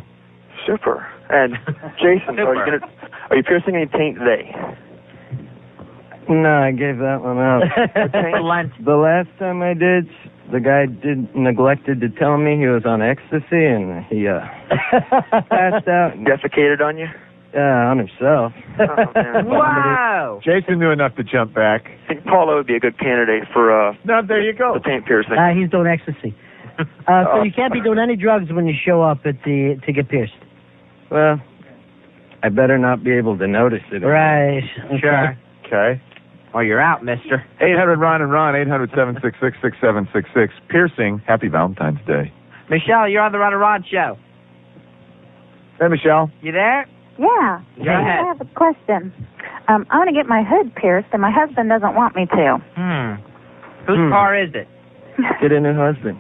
Super. And Jason, are you piercing any taint today? No, I gave that one up. The last time I did, the guy neglected to tell me he was on ecstasy, and he passed out. Defecated on you? Yeah, on himself. Oh, man. Wow! Jason knew enough to jump back. I think Paulo would be a good candidate for there you go. The taint piercing. He's doing ecstasy. So you can't be doing any drugs when you show up to get pierced. Well, I better not be able to notice it. Right. Sure. Okay. Well, you're out, mister. 800 Ron and Ron, 800-766-6766. Piercing. Happy Valentine's Day. Michelle, you're on the Ron and Ron show. Hey, Michelle. You there? Yeah. Go ahead. I have a question. I want to get my hood pierced, and my husband doesn't want me to. Whose car is it? Get a new husband.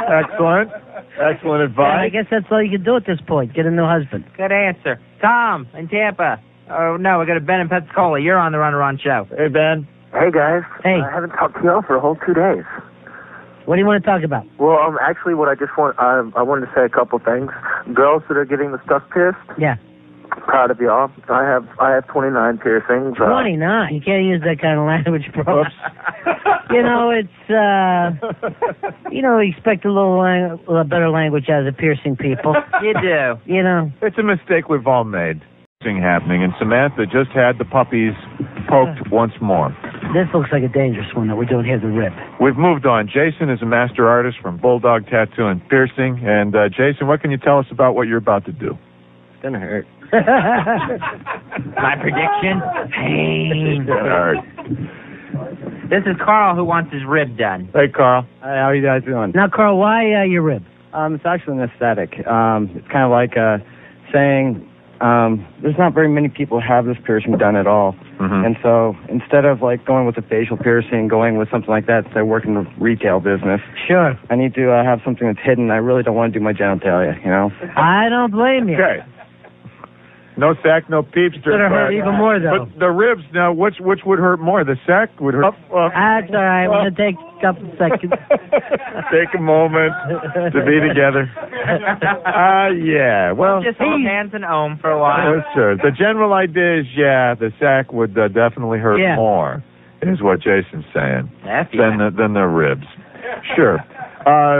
Excellent. Excellent advice. I guess that's all you can do at this point. Get a new husband. Good answer. Tom in Tampa. Oh, no, we got a Ben in Pensacola. You're on the Ron and Ron show. Hey, Ben. Hey, guys. Hey. I haven't talked to y'all for a whole 2 days. What do you want to talk about? Well, actually, what I just want, I wanted to say a couple things. Girls that are getting the stuff pierced. Yeah. Proud of y'all. I have 29 piercings. 29. You can't use that kind of language, bro. It's we expect a better language out of the piercing people. You do. It's a mistake we've all made. Happening, and Samantha just had the puppies poked once more. This looks like a dangerous one that we're doing here, the rib. We've moved on. Jason is a master artist from Bulldog Tattoo and Piercing. And Jason, what can you tell us about what you're about to do? It's gonna hurt. My prediction: pain. Hurt. This is Carl who wants his rib done. Hey, Carl. Hi, how are you guys doing? Now, Carl, why your rib? It's actually an aesthetic. It's kind of like saying there's not very many people who have this piercing done at all. Mm-hmm. And so instead of like going with a facial piercing, going with something like that, instead of working the retail business. Sure. I need to have something that's hidden. I really don't want to do my genitalia, I don't blame you. Okay. No sack, no peepster. It's gonna hurt even more, though. But the ribs, now, which would hurt more? The sack would hurt. That's all right. I'm gonna take a couple seconds. Take a moment to be together. Yeah. Well, just hold hands and ohm for a while. Sure. The general idea is, the sack would definitely hurt more. Is what Jason's saying. Than the ribs. Sure.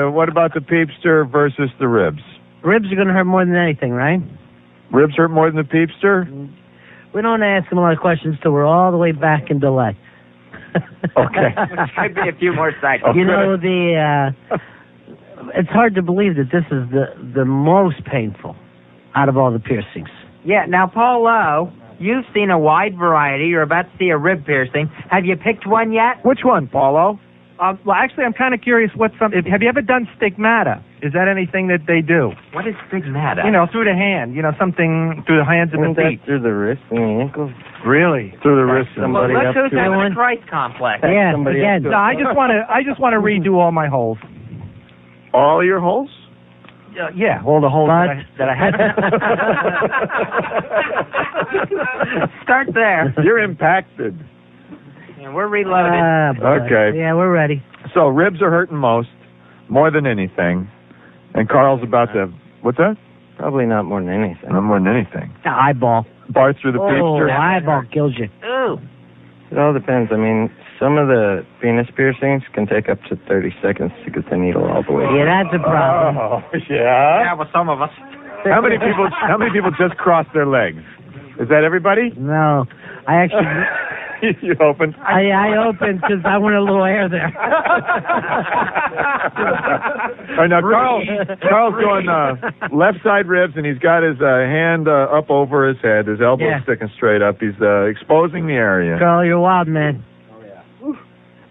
What about the peepster versus the ribs? Ribs are gonna hurt more than anything, right? Ribs hurt more than the peepster? We don't ask them a lot of questions till we're all the way back in delay. Okay. Might be a few more cycles. You know, it's hard to believe that this is the most painful out of all the piercings. Yeah, now, Paul Lowe, you've seen a wide variety. You're about to see a rib piercing. Have you picked one yet? Which one, Paulo? Well, actually, I'm kind of curious have you ever done stigmata? Is that anything that they do? What is stigmata? You know, through the hand. You know, something through the hands and the feet. Through the wrist and the ankles. Really? Through the wrist. Well, look who's having a Christ complex. Yeah, again. No, I just want to redo all my holes. All your holes? Yeah, all the holes that I had. Start there. You're impacted. Yeah, we're reloaded. Okay. Yeah, we're ready. So ribs are hurting more than anything. And Carl's about to, what's that? Probably not more than anything. Not more than anything. The eyeball. Bar through the peepster. Eyeball kills you. Ooh. It all depends. I mean, some of the penis piercings can take up to 30 seconds to get the needle all the way. Yeah, that's a problem. Oh, yeah. Yeah, well, some of us. How many people just cross their legs? Is that everybody? No, I actually. You opened? I opened because I wanted a little air there. All right, now Carl's going left side ribs, and he's got his hand up over his head, his elbow sticking straight up. He's exposing the area. Carl, you're a wild man.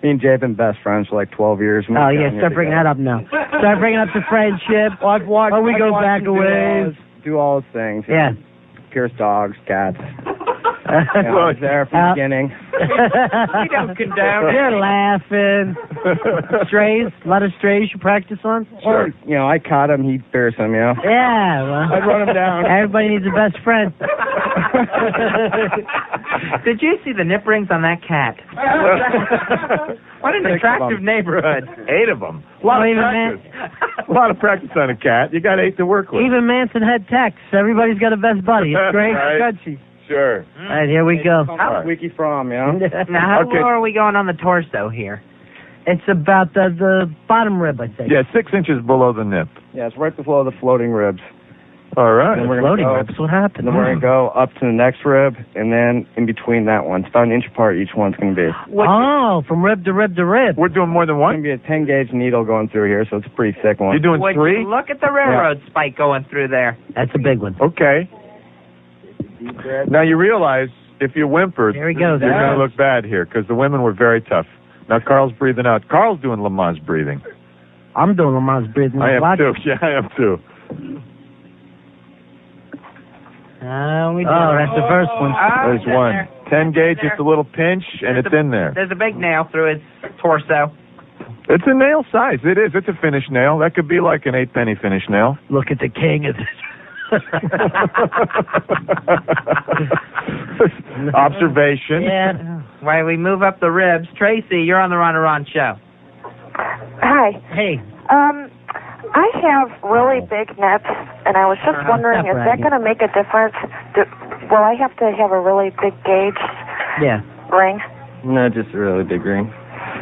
Me and Jay have been best friends for like 12 years. Oh, yeah, start bringing that up now. Start bringing up the friendship. We go back a ways. Do all those things. Yeah. Pierce dogs, cats. I was there from the beginning. You don't condone. You're laughing. Strays? A lot of strays you practice on? Sure. You know, I caught him, he'd pierce him, you know? Yeah, well. I'd run him down. Everybody needs a best friend. Did you see the nip rings on that cat? What an attractive neighborhood. 8 of them. A lot of practice on a cat. You got 8 to work with. Even Manson had techs. Everybody's got a best buddy. It's great. Right. Sure. All right, here we go. How squeaky from, you know? Now, how low are we going on the torso here? It's about the bottom rib, I think. Yeah, 6 inches below the nip. Yeah, it's right below the floating ribs. All right. And we're floating ribs? What happened? Then we're going to go up to the next rib, and then in between that one. It's about an inch apart each one's going to be. From rib to rib to rib. We're doing more than one? It's going to be a 10-gauge needle going through here, so it's a pretty thick one. You're doing 3? Look at the railroad spike going through there. That's a big one. Okay. Now you realize if you whimpered, there he goes. You're going to look bad here because the women were very tough. Now Carl's breathing out. Carl's doing Lamaze breathing. I'm doing Lamaze breathing. I am too. Yeah, I am too. That's the first one. There's one. 10 gauge, just a little pinch, and it's in there. There's a big nail through his torso. It's a nail size. It is. It's a finish nail. That could be like an 8-penny finish nail. Look at the king of this. Observation. Yeah. While we move up the ribs, Tracy, you're on the Ron Ron show. Hi. Hey. I have really big nips, and I was just wondering, is that going to make a difference? Will I have to have a really big gauge ring? No, just a really big ring.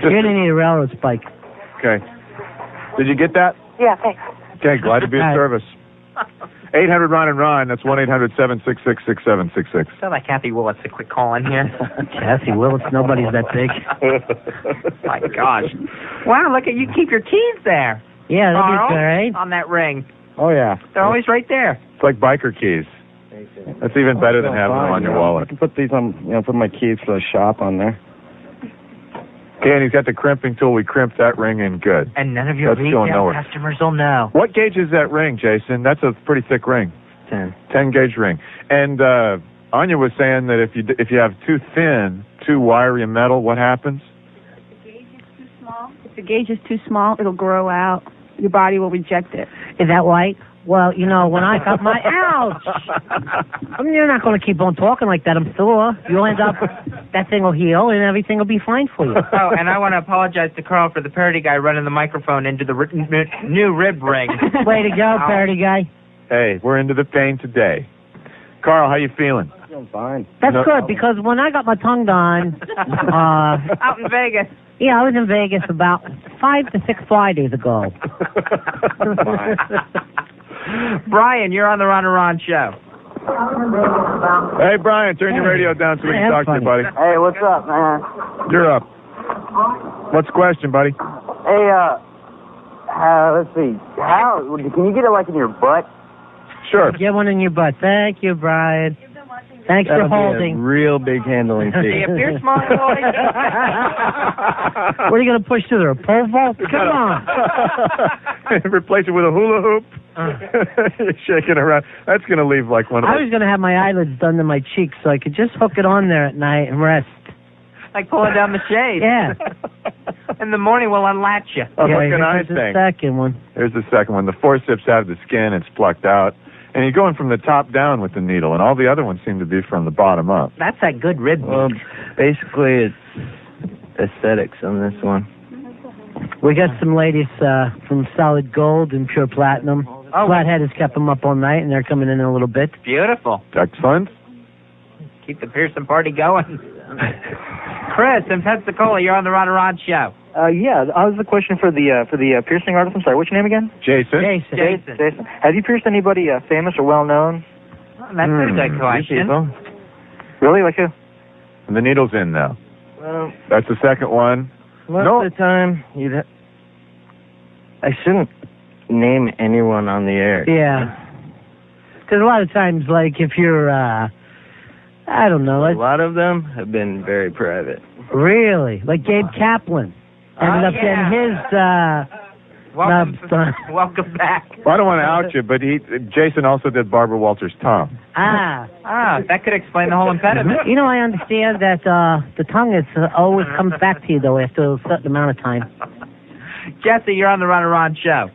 You're going to need a railroad spike. Okay. Did you get that? Yeah, thanks. Okay, glad to be of service. 800 Ron and Ron. That's 1-800-766-6766. Sound like Kathy Willits to quit calling here. Kathy Willits, nobody's that big. My gosh. Wow, look at you. Keep your keys there. Yeah, that'd be all right. On that ring. Oh, yeah. They're always right there. It's like biker keys. That's even better than having them on your wallet. I can put these on, put my keys for the shop on there. Okay, and he's got the crimping tool. We crimped that ring in good. And none of your retail customers will know. What gauge is that ring, Jason? That's a pretty thick ring. 10. 10-gauge ring. And Anya was saying that if you have too thin, too wiry metal, what happens? If the gauge is too small, it'll grow out. Your body will reject it. Is that white? Well, you know, when I got my... Ouch! I mean, you're not going to keep on talking like that, I'm sure. You'll end up... That thing will heal, and everything will be fine for you. Oh, and I want to apologize to Carl for the parody guy running the microphone into the new rib ring. Way to go, parody guy. Hey, we're into the pain today. Carl, how you feeling? I'm fine. That's good, because when I got my tongue done... Out in Vegas. Yeah, I was in Vegas about 5 to 6 Fridays ago. Brian, you're on the Ron and Ron show. Hey, Brian, turn your radio down so we can talk to you, buddy. Hey, what's up, man? You're up. What's the question, buddy? Hey, let's see. How can you get it like in your butt? Sure. Get one in your butt. Thank you, Brian. Thanks for holding. Real big handling fee. If you're small, boy. What are you going to push through there? A pole vault? Come on. Replace it with a hula hoop. Shaking around. That's going to leave like one of I was going to have my eyelids done to my cheeks so I could just hook it on there at night and rest. Like pulling down the shade. Yeah. In the morning, we'll unlatch you. Here's the second one. Here's the second one. The forceps out of the skin. It's plucked out. And you're going from the top down with the needle, and all the other ones seem to be from the bottom up. That's that good rib. Well, basically, it's aesthetics on this one. We got some ladies from Solid Gold and Pure Platinum. Flathead has kept them up all night, and they're coming in a little bit. Beautiful. Excellent. Keep the Pearson party going. Chris in Pensacola, you're on the Ron and Ron show. Yeah, I was the question for the piercing artist. I'm sorry, what's your name again? Jason. Jason. Have you pierced anybody famous or well known? That's a good question. Really, like who? And the needle's in now. Well, that's the second one. Most of the time, I shouldn't name anyone on the air. Yeah. Because a lot of times, like, if you're, I don't know. A lot of them have been very private. Really? Like Gabe Kaplan. Ended up getting his, welcome back. Well, I don't want to out you, but Jason also did Barbara Walters' tongue. That could explain the whole impediment. You know, I understand that the tongue always comes back to you, though, after a certain amount of time. Jesse, you're on the Ron and Ron show.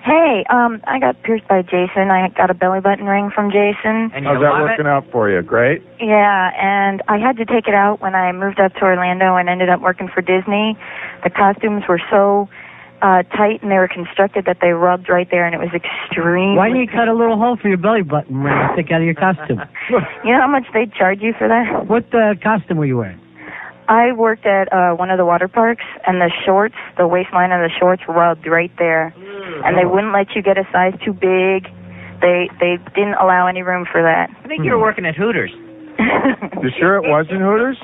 Hey, I got pierced by Jason. I got a belly button ring from Jason. And how's that working out for you? Great? Yeah, and I had to take it out when I moved up to Orlando and ended up working for Disney. The costumes were so tight and they were constructed that they rubbed right there, and it was extreme. Why didn't you cut a little hole for your belly button ring to stick out of your costume? You know how much they charge you for that? What costume were you wearing? I worked at one of the water parks, and the shorts, the waistline of the shorts rubbed right there. And they wouldn't let you get a size too big. They didn't allow any room for that. I think you were working at Hooters. You sure it wasn't Hooters?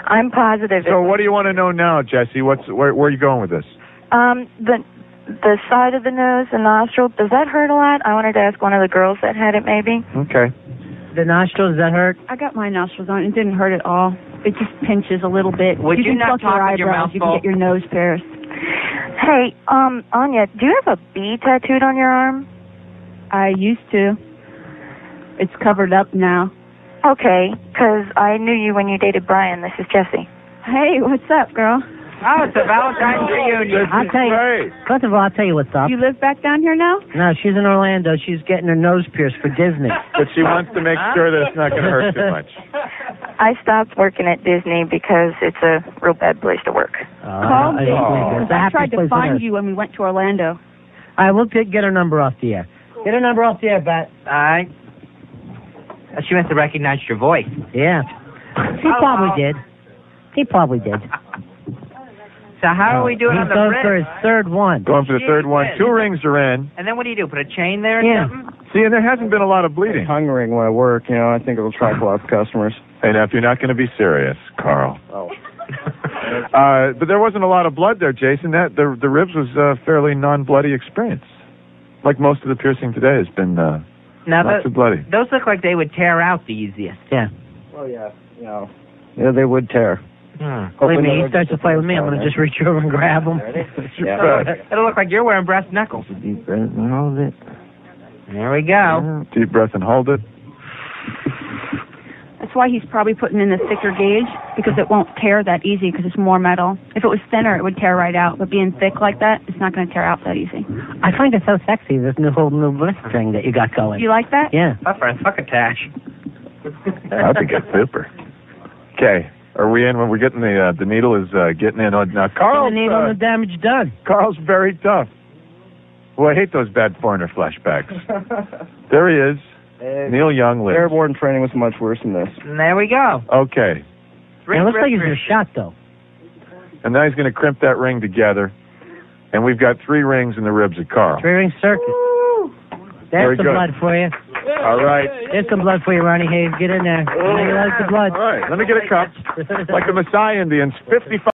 I'm positive. So what do you want to know now, Jesse? Where are you going with this? The side of the nose, the nostril, does that hurt a lot? I wanted to ask one of the girls that had it, maybe. Okay. The nostril, does that hurt? I got my nostrils on. It didn't hurt at all. It just pinches a little bit. Would you can not pluck talk your with your eyebrows. mouth You full? can get your nose pierced. Hey, Anya, do you have a bee tattooed on your arm? I used to. It's covered up now. Okay, 'cause I knew you when you dated Brian. This is Jessie. Hey, what's up, girl? Oh, it's a Valentines reunion. I'll tell you. First of all, I'll tell you what's up. You live back down here now? No, she's in Orlando. She's getting her nose pierced for Disney. But she wants to make sure that it's not going to hurt too much. I stopped working at Disney because it's a real bad place to work. Call me. I tried to find you when we went to Orlando. All right, we'll get her number off the air. Get her number off the air, Bat. All right. She must have recognized your voice. Yeah. He probably did. He probably did. So how are we doing on the He's rib? going for his third one. Going for the third one. 2 rings are in. And then what do? Put a chain there or something? See, and there hasn't been a lot of bleeding. Tongue ring when I work, I think it'll attract lots of customers. Hey, now, if you're not going to be serious, Carl. Oh. But there wasn't a lot of blood there, Jason. The ribs was a fairly non-bloody experience. Like most of the piercing today has been not too bloody. Those look like they would tear out the easiest. Yeah. Well, yeah, Yeah, they would tear. Believe me, he starts to play with me, I'm going to just reach over and grab him. It'll look like you're wearing brass knuckles. Deep breath and hold it. There we go. Deep breath and hold it. That's why he's probably putting in the thicker gauge, because it won't tear that easy because it's more metal. If it was thinner, it would tear right out. But being thick like that, it's not going to tear out that easy. I find it so sexy, this whole new wrist thing that you got going. You like that? Yeah. My friend, fuck attach. I think it's super. Okay, are we in when we're getting the needle is getting in? Now, Carl. The needle and the damage done. Carl's very tough. Well, I hate those bad foreigner flashbacks. There he is. Neil Young lives. Airborne training was much worse than this. And there we go. Okay. It looks like he's been shot, though. And now he's going to crimp that ring together. And we've got 3 rings in the ribs of Carl. 3-ring circuit. There's some blood for you. All right. There's some blood for you, Ronnie Hayes. Get in there. You like the blood. All right. Let me get a cup. Like the Maasai Indians, 55.